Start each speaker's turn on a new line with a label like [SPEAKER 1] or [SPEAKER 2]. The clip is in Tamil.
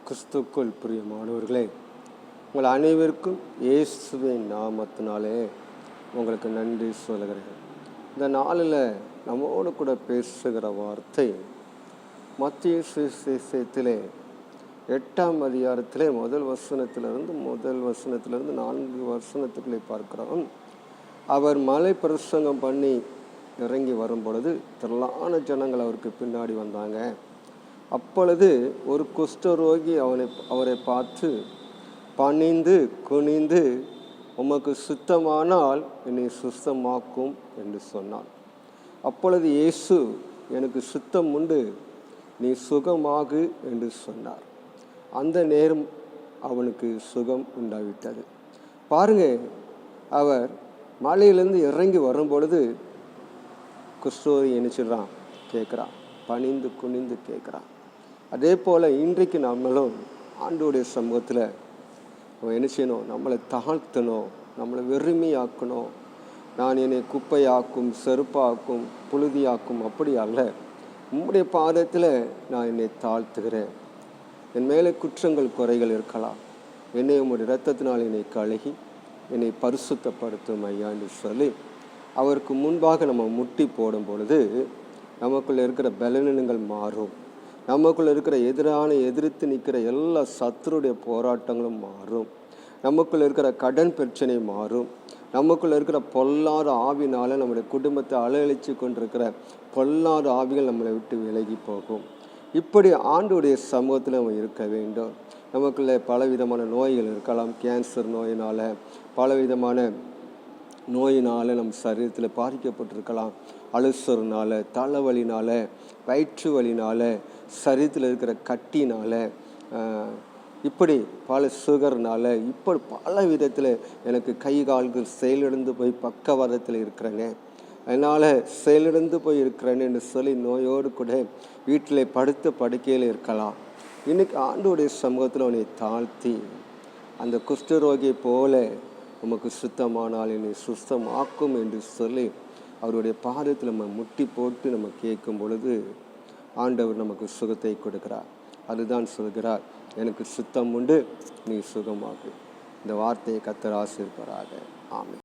[SPEAKER 1] கிறிஸ்துக்குள் பிரியமானவர்களே, உங்கள் அனைவருக்கும் இயேசுவின் நாமத்தினாலே உங்களுக்கு நன்றி சொல்கிறேன். இந்த நாளில் நம்மோடு கூட பேசுகிற வார்த்தை மத்திய சுவிசேஷத்திலே 8ஆம் அதிகாரத்திலே முதல் வசனத்திலிருந்து 4 வசனத்துக்குள்ளே பார்க்கிறோம். அவர் மலை பிரசங்கம் பண்ணி இறங்கி வரும் பொழுது திரளான ஜனங்கள் அவருக்கு பின்னாடி வந்தாங்க. அப்பொழுது ஒரு குஷ்டரோகி அவரை பார்த்து பணிந்து குனிந்து, உமக்கு சுத்தமானால் என்னை சுத்தமாக்கும் என்று சொன்னான். அப்பொழுது இயேசு, எனக்கு சுத்தம் உண்டு, நீ சுகமாகு என்று சொன்னார். அந்த நேரம் அவனுக்கு சுகம் உண்டாவிட்டது. பாருங்க, அவர் மலையிலேருந்து இறங்கி வரும் பொழுது குஷ்டரோகி நினைச்சிடறான், கேட்குறான், பணிந்து குனிந்து கேட்குறான். அதே போல் இன்றைக்கு நம்மளும் ஆண்டோடைய சமூகத்தில் என்ன செய்யணும்? நம்மளை தாழ்த்தணும், நம்மளை வெறுமையாக்கணும். நான் என்னை குப்பையாக்கும், செருப்பாக்கும், புழுதியாக்கும், அப்படி அல்ல. உம்முடைய பாதத்தில் நான் என்னை தாழ்த்துகிறேன். என் மேலே குற்றங்கள் குறைகள் இருக்கலாம், என்னை உம்முடைய இரத்தத்தினால் என்னை கழுகி என்னை பரிசுத்தப்படுத்தும் ஐயா என்று சொல்லி அவருக்கு முன்பாக நம்ம முட்டி போடும் பொழுது நமக்குள்ளே இருக்கிற பலவீனங்கள் மாறும். நமக்குள்ளே இருக்கிற எதிர்த்து நிற்கிற எல்லா சத்துருடைய போராட்டங்களும் மாறும். நமக்குள்ளே இருக்கிற கடன் பிரச்சனை மாறும். நமக்குள்ளே இருக்கிற பொல்லாத ஆவினால் நம்முடைய குடும்பத்தை அலையழித்து கொண்டிருக்கிற பொல்லாத ஆவிகள் நம்மளை விட்டு விலகி போகும். இப்படி ஆண்டோடைய சமூகத்தில் நம்ம இருக்க வேண்டும். நமக்குள்ளே பலவிதமான நோய்கள் இருக்கலாம். கேன்சர் நோயினால், பலவிதமான நோயினால் நம் சரீரத்தில் பாதிக்கப்பட்டிருக்கலாம். அல்சர்னால், தலைவலினால், வயிற்று வலினால், சரீரத்தில் இருக்கிற கட்டினால், இப்படி பல சுகர்னால், இப்படி பல விதத்தில் எனக்கு கை கால்கள் செயலிழந்து போய் பக்கவாதத்தில் இருக்கிறேங்க, அதனால் செயலிழந்து போய் இருக்கிறேன்னு என்று சொல்லி நோயோடு கூட வீட்டில் படுத்த படுக்கையில் இருக்கலாம். இன்றைக்கி ஆண்டோடைய சமூகத்தில் உன்னை தாழ்த்தி அந்த குஷ்டரோகியை போல உமக்கு சுத்தமானால் என்னை சுத்தமாக்கும் என்று சொல்லி அவருடைய பாதத்தில் நம்ம முட்டி போட்டு நம்ம கேட்கும் பொழுது ஆண்டவர் நமக்கு சுகத்தை கொடுக்கிறார். அதுதான் சொல்கிறார், எனக்கு சுத்தம் உண்டு, நீ சுகமாகு. இந்த வார்த்தையை கர்த்தர் ஆசீர்வதிப்பாராக. ஆமென்.